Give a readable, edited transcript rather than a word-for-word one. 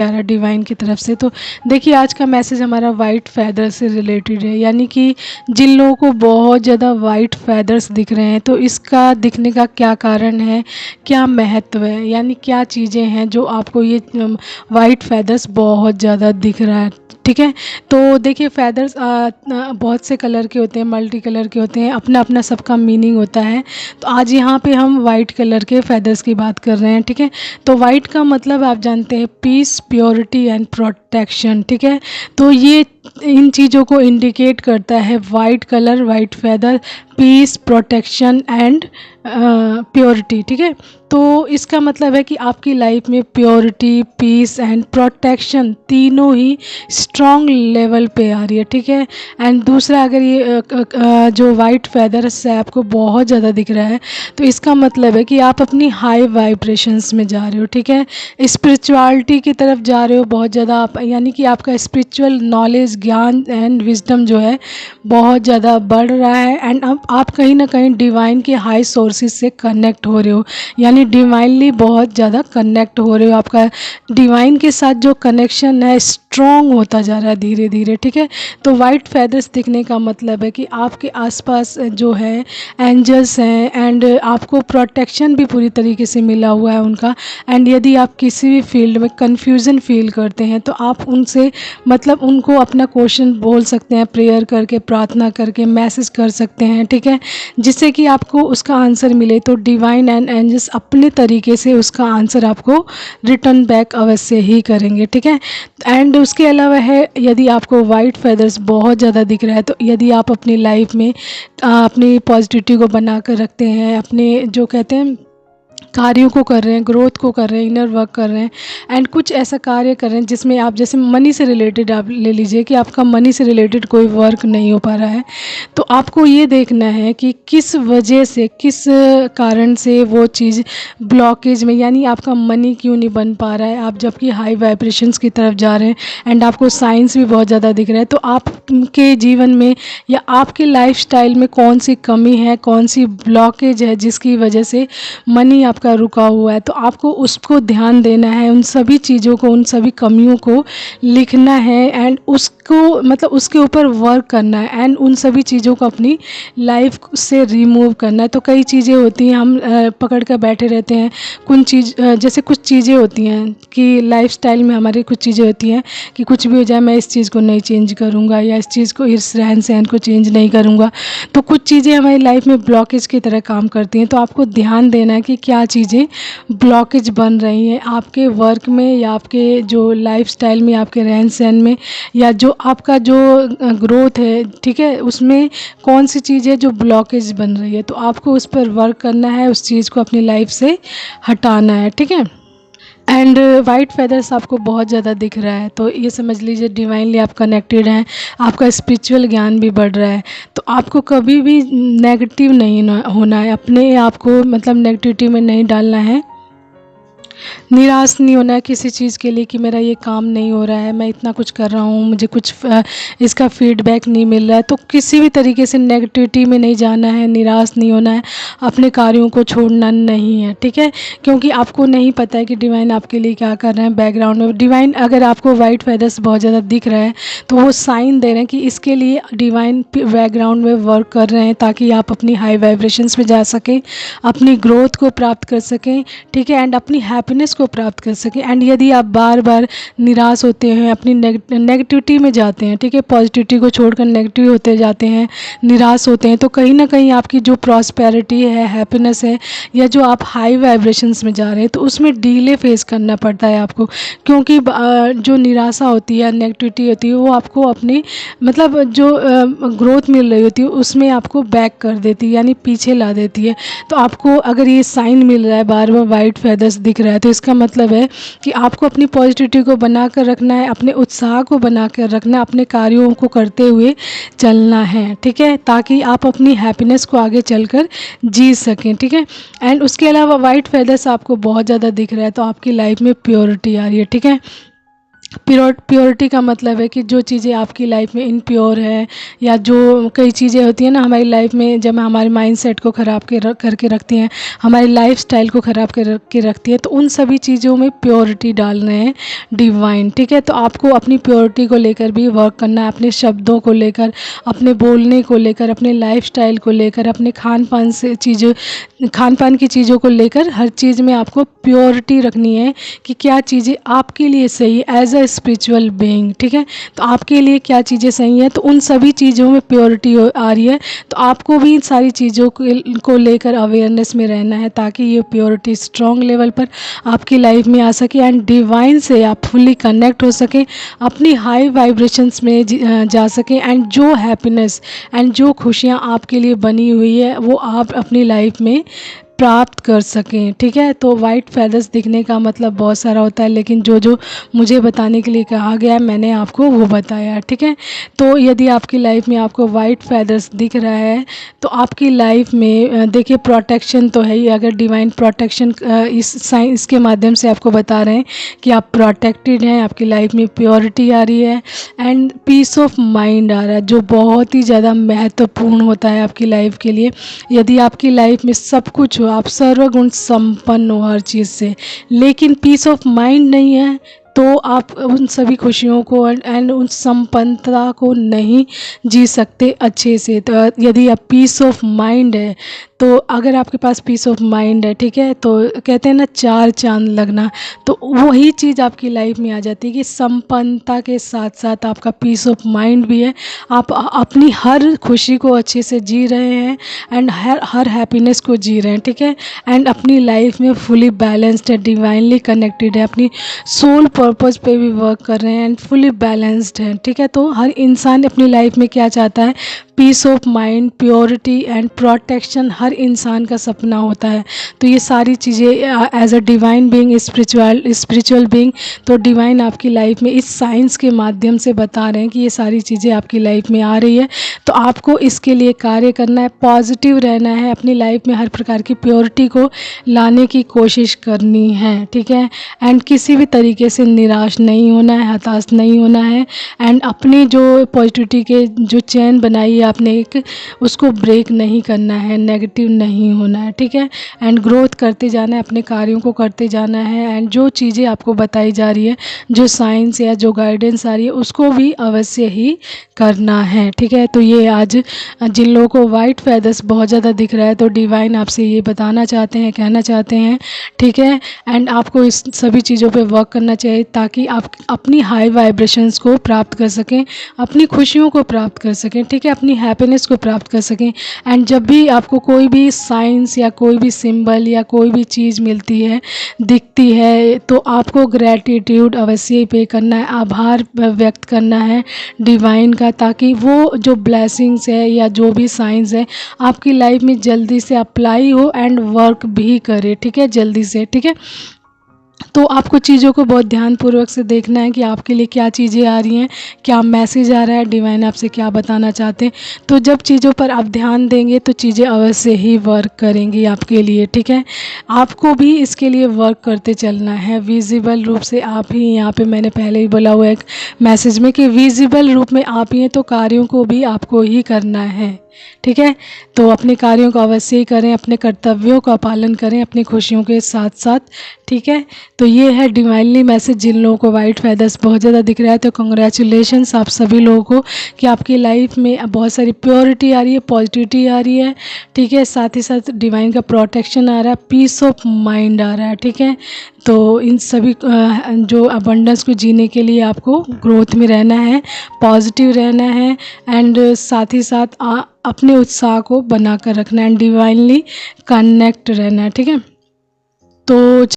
प्यारा डिवाइन की तरफ से। तो देखिए आज का मैसेज हमारा वाइट फैदर से रिलेटेड है, यानी कि जिन लोगों को बहुत ज़्यादा वाइट फैदर्स दिख रहे हैं तो इसका दिखने का क्या कारण है, क्या महत्व है, यानी क्या चीज़ें हैं जो आपको ये वाइट फैदर्स बहुत ज़्यादा दिख रहा है। ठीक है, तो देखिए फैदर्स बहुत से कलर के होते हैं, मल्टी कलर के होते हैं, अपना अपना सबका मीनिंग होता है। तो आज यहाँ पे हम वाइट कलर के फैदर्स की बात कर रहे हैं। ठीक है, तो वाइट का मतलब आप जानते हैं पीस, प्योरिटी एंड प्रोटेक्शन। ठीक है, तो ये इन चीज़ों को इंडिकेट करता है white colour, white feather, peace, protection and purity. ठीक है, तो इसका मतलब है कि आपकी लाइफ में प्योरिटी, पीस एंड प्रोटेक्शन तीनों ही स्ट्रॉन्ग लेवल पे आ रही है। ठीक है, एंड दूसरा अगर ये जो वाइट फैदर से आपको बहुत ज़्यादा दिख रहा है तो इसका मतलब है कि आप अपनी हाई वाइब्रेशंस में जा रहे हो। ठीक है, स्पिरिचुअलिटी की तरफ जा रहे हो बहुत ज़्यादा आप, यानी कि आपका स्पिरिचुअल नॉलेज, ज्ञान एंड विजडम जो है बहुत ज़्यादा बढ़ रहा है। एंड अब आप कहीं ना कहीं डिवाइन के हाई सोर्सेज से कनेक्ट हो रहे हो, यानी डिवाइनली बहुत ज़्यादा कनेक्ट हो रहे हो। आपका डिवाइन के साथ जो कनेक्शन है स्ट्रॉन्ग होता जा रहा है धीरे धीरे। ठीक है, तो वाइट फैदर्स दिखने का मतलब है कि आपके आसपास जो है एंजल्स हैं एंड आपको प्रोटेक्शन भी पूरी तरीके से मिला हुआ है उनका। एंड यदि आप किसी भी फील्ड में कन्फ्यूज़न फील करते हैं तो आप उनसे मतलब उनको अपना क्वेश्चन बोल सकते हैं, प्रेयर करके, प्रार्थना करके, मैसेज कर सकते हैं। ठीक है, जिससे कि आपको उसका आंसर मिले। तो डिवाइन एंड एंजल्स अपने तरीके से उसका आंसर आपको रिटर्न बैक अवश्य ही करेंगे। ठीक है, एंड उसके अलावा है यदि आपको वाइट फैदर्स बहुत ज़्यादा दिख रहा है तो यदि आप अपनी लाइफ में अपनी पॉजिटिविटी को बना कर रखते हैं, अपने जो कहते हैं कार्यों को कर रहे हैं, ग्रोथ को कर रहे हैं, इनर वर्क कर रहे हैं एंड कुछ ऐसा कार्य कर रहे हैं जिसमें आप जैसे मनी से रिलेटेड आप ले लीजिए कि आपका मनी से रिलेटेड कोई वर्क नहीं हो पा रहा है, तो आपको ये देखना है कि किस वजह से, किस कारण से वो चीज़ ब्लॉकेज में, यानी आपका मनी क्यों नहीं बन पा रहा है, आप जबकि हाई वाइब्रेशंस की तरफ जा रहे हैं एंड आपको साइंस भी बहुत ज़्यादा दिख रहा है। तो आपके जीवन में या आपके लाइफस्टाइल में कौन सी कमी है, कौन सी ब्लॉकेज है जिसकी वजह से मनी आपका रुका हुआ है, तो आपको उसको ध्यान देना है, उन सभी चीज़ों को, उन सभी कमियों को लिखना है एंड उसको मतलब उसके ऊपर वर्क करना है एंड उन सभी चीज़ों को अपनी लाइफ से रिमूव करना है। तो कई चीज़ें होती हैं हम पकड़ कर बैठे रहते हैं, जैसे कुछ चीज़ें होती हैं कि लाइफस्टाइल में हमारी कुछ चीज़ें होती हैं कि कुछ भी हो जाए मैं इस चीज़ को नहीं चेंज करूँगा या इस चीज़ को, इस रहन सहन को चेंज नहीं करूँगा। तो कुछ चीज़ें हमारी लाइफ में ब्लॉकेज की तरह काम करती हैं। तो आपको ध्यान देना है कि क्या चीज़ें ब्लॉकेज बन रही हैं आपके वर्क में या आपके जो लाइफस्टाइल में, आपके रहन सहन में, या जो आपका जो ग्रोथ है, ठीक है, उसमें कौन सी चीज़ है जो ब्लॉकेज बन रही है। तो आपको उस पर वर्क करना है, उस चीज़ को अपनी लाइफ से हटाना है। ठीक है, एंड वाइट फैदर्स आपको बहुत ज़्यादा दिख रहा है तो ये समझ लीजिए डिवाइनली आप कनेक्टेड हैं, आपका स्पिरिचुअल ज्ञान भी बढ़ रहा है। तो आपको कभी भी नेगेटिव नहीं होना है, अपने आप को मतलब नेगेटिविटी में नहीं डालना है, निराश नहीं होना है किसी चीज़ के लिए कि मेरा ये काम नहीं हो रहा है, मैं इतना कुछ कर रहा हूँ, मुझे कुछ इसका फीडबैक नहीं मिल रहा है। तो किसी भी तरीके से नेगेटिविटी में नहीं जाना है, निराश नहीं होना है, अपने कार्यों को छोड़ना नहीं है। ठीक है, क्योंकि आपको नहीं पता है कि डिवाइन आपके लिए क्या कर रहे हैं बैकग्राउंड में। डिवाइन अगर आपको वाइट फैदर्स बहुत ज़्यादा दिख रहा है तो वो साइन दे रहे हैं कि इसके लिए डिवाइन बैकग्राउंड में वर्क कर रहे हैं ताकि आप अपनी हाई वाइब्रेशंस में जा सकें, अपनी ग्रोथ को प्राप्त कर सकें। ठीक है, एंड अपनी हैप्पीनेस को प्राप्त कर सकें। एंड यदि आप बार बार निराश होते हैं, अपनी नेगेटिविटी में जाते हैं, ठीक है, पॉजिटिविटी को छोड़कर नेगेटिव होते जाते हैं, निराश होते हैं, तो कहीं ना कहीं आपकी जो प्रॉस्पेरिटी है, हैप्पीनेस है, या जो आप हाई वाइब्रेशंस में जा रहे हैं तो उसमें डीले फेस करना पड़ता है आपको। क्योंकि जो निराशा होती है, नेगेटिविटी होती है, वो आपको अपनी मतलब जो ग्रोथ मिल रही होती है उसमें आपको बैक कर देती है, यानी पीछे ला देती है। तो आपको अगर ये साइन मिल रहा है, बार बार वाइट फैदर्स दिख रहा है, तो इसका मतलब है कि आपको अपनी पॉजिटिविटी को बना कर रखना है, अपने उत्साह को बना कर रखना है, अपने कार्यों को करते हुए चलना है। ठीक है, ताकि आप अपनी हैप्पीनेस को आगे चलकर जी सकें। ठीक है, एंड उसके अलावा वाइट फैदर्स आपको बहुत ज़्यादा दिख रहा है तो आपकी लाइफ में प्योरिटी आ रही है। ठीक है, प्योरिटी का मतलब है कि जो चीज़ें आपकी लाइफ में इनप्योर है, या जो कई चीज़ें होती हैं ना हमारी लाइफ में, जब हमारे माइंडसेट को ख़राब करके रखती हैं, हमारी लाइफस्टाइल को ख़राब के रखती है, तो उन सभी चीज़ों में प्योरिटी डाल रहे हैं डिवाइन। ठीक है, तो आपको अपनी प्योरिटी को लेकर भी वर्क करना है, अपने शब्दों को लेकर, अपने बोलने को लेकर, अपने लाइफस्टाइल को लेकर, अपने खान पान की चीज़ों को लेकर, हर चीज़ में आपको प्योरिटी रखनी है कि क्या चीज़ें आपके लिए सही है एज अ स्पिरिचुअल बीइंग। ठीक है, तो आपके लिए क्या चीज़ें सही हैं, तो उन सभी चीज़ों में प्योरिटी आ रही है, तो आपको भी इन सारी चीज़ों को लेकर अवेयरनेस में रहना है, ताकि ये प्योरिटी स्ट्रॉन्ग लेवल पर आपकी लाइफ में आ सके एंड डिवाइन से आप फुली कनेक्ट हो सकें, अपनी हाई वाइब्रेशंस में जा सकें, एंड जो हैप्पीनेस एंड जो खुशियाँ आपके लिए बनी हुई है वो आप अपनी लाइफ में प्राप्त कर सकें। ठीक है, तो वाइट फेदर्स दिखने का मतलब बहुत सारा होता है, लेकिन जो मुझे बताने के लिए कहा गया है मैंने आपको वो बताया। ठीक है, तो यदि आपकी लाइफ में आपको वाइट फेदर्स दिख रहा है, तो आपकी लाइफ में देखिए प्रोटेक्शन तो है ही। अगर डिवाइन प्रोटेक्शन इसके माध्यम से आपको बता रहे हैं कि आप प्रोटेक्टेड हैं, आपकी लाइफ में प्योरिटी आ रही है एंड पीस ऑफ माइंड आ रहा है, जो बहुत ही ज़्यादा महत्वपूर्ण होता है आपकी लाइफ के लिए। यदि आपकी लाइफ में सब कुछ हो, आप सर्वगुण संपन्न हो हर चीज़ से, लेकिन पीस ऑफ माइंड नहीं है, तो आप उन सभी खुशियों को एंड उन संपन्नता को नहीं जी सकते अच्छे से। तो यदि आप पीस ऑफ माइंड है, तो अगर आपके पास पीस ऑफ माइंड है, ठीक है, तो कहते हैं ना चार चांद लगना, तो वही चीज़ आपकी लाइफ में आ जाती है कि संपन्नता के साथ साथ आपका पीस ऑफ माइंड भी है, आप अपनी हर खुशी को अच्छे से जी रहे हैं एंड हर हैप्पीनेस को जी रहे हैं। ठीक है, एंड अपनी लाइफ में फुली बैलेंस्ड है, डिवाइनली कनेक्टेड है, अपनी सोल पर्पस पे भी वर्क कर रहे हैं एंड फुली बैलेंस्ड है। ठीक है, तो हर इंसान अपनी लाइफ में क्या चाहता है, peace of mind, purity and protection हर इंसान का सपना होता है। तो ये सारी चीज़ें as a divine being, spiritual being, तो डिवाइन आपकी लाइफ में इस साइंस के माध्यम से बता रहे हैं कि ये सारी चीज़ें आपकी लाइफ में आ रही है, तो आपको इसके लिए कार्य करना है, पॉजिटिव रहना है, अपनी लाइफ में हर प्रकार की प्योरिटी को लाने की कोशिश करनी है। ठीक है, एंड किसी भी तरीके से निराश नहीं होना है, हताश नहीं होना है, एंड अपनी जो पॉजिटिविटी के जो चैन बनाई है आपने एक, उसको ब्रेक नहीं करना है, नेगेटिव नहीं होना है। ठीक है, एंड ग्रोथ करते जाना है, अपने कार्यों को करते जाना है, एंड जो चीज़ें आपको बताई जा रही है, जो साइंस या जो गाइडेंस आ रही है, उसको भी अवश्य ही करना है। ठीक है, तो ये आज जिन लोगों को वाइट फेदर्स बहुत ज़्यादा दिख रहा है, तो डिवाइन आपसे ये बताना चाहते हैं, कहना चाहते हैं। ठीक है, एंड आपको इस सभी चीज़ों पे वर्क करना चाहिए, ताकि आप अपनी हाई वाइब्रेशंस को प्राप्त कर सकें, अपनी खुशियों को प्राप्त कर सकें। ठीक है, अपनी हैप्पीनेस को प्राप्त कर सकें। एंड जब भी आपको कोई भी साइंस या कोई भी सिंबल या कोई भी चीज़ मिलती है, दिखती है, तो आपको ग्रैटिट्यूड अवश्य ही पे करना है, आभार व्यक्त करना है डिवाइन का, ताकि वो जो ब्लेसिंग्स है या जो भी साइंस है आपकी लाइफ में जल्दी से अप्लाई हो एंड वर्क भी करे। ठीक है, जल्दी से। ठीक है, तो आपको चीज़ों को बहुत ध्यानपूर्वक से देखना है कि आपके लिए क्या चीज़ें आ रही हैं, क्या मैसेज आ रहा है, डिवाइन आपसे क्या बताना चाहते हैं। तो जब चीज़ों पर आप ध्यान देंगे तो चीज़ें अवश्य ही वर्क करेंगी आपके लिए। ठीक है, आपको भी इसके लिए वर्क करते चलना है विजिबल रूप से। आप ही यहाँ पे मैंने पहले ही बोला हुआ है एक मैसेज में कि विजिबल रूप में आप ही हैं, तो कार्यों को भी आपको ही करना है। ठीक है, तो अपने कार्यों को अवश्य ही करें, अपने कर्तव्यों का पालन करें अपनी खुशियों के साथ साथ। ठीक है, तो ये है डिवाइनली मैसेज जिन लोगों को वाइट फेदर्स बहुत ज़्यादा दिख रहा है, तो कंग्रेचुलेशंस आप सभी लोगों को कि आपकी लाइफ में बहुत सारी प्योरिटी आ रही है, पॉजिटिविटी आ रही है। ठीक है, साथ ही साथ डिवाइन का प्रोटेक्शन आ रहा है, पीस ऑफ माइंड आ रहा है। ठीक है, तो इन सभी जो अबंडेंस को जीने के लिए आपको ग्रोथ में रहना है, पॉजिटिव रहना है, एंड साथ ही साथ अपने उत्साह को बनाकर रखना है, एंड डिवाइनली कनेक्ट रहना है। ठीक है, तो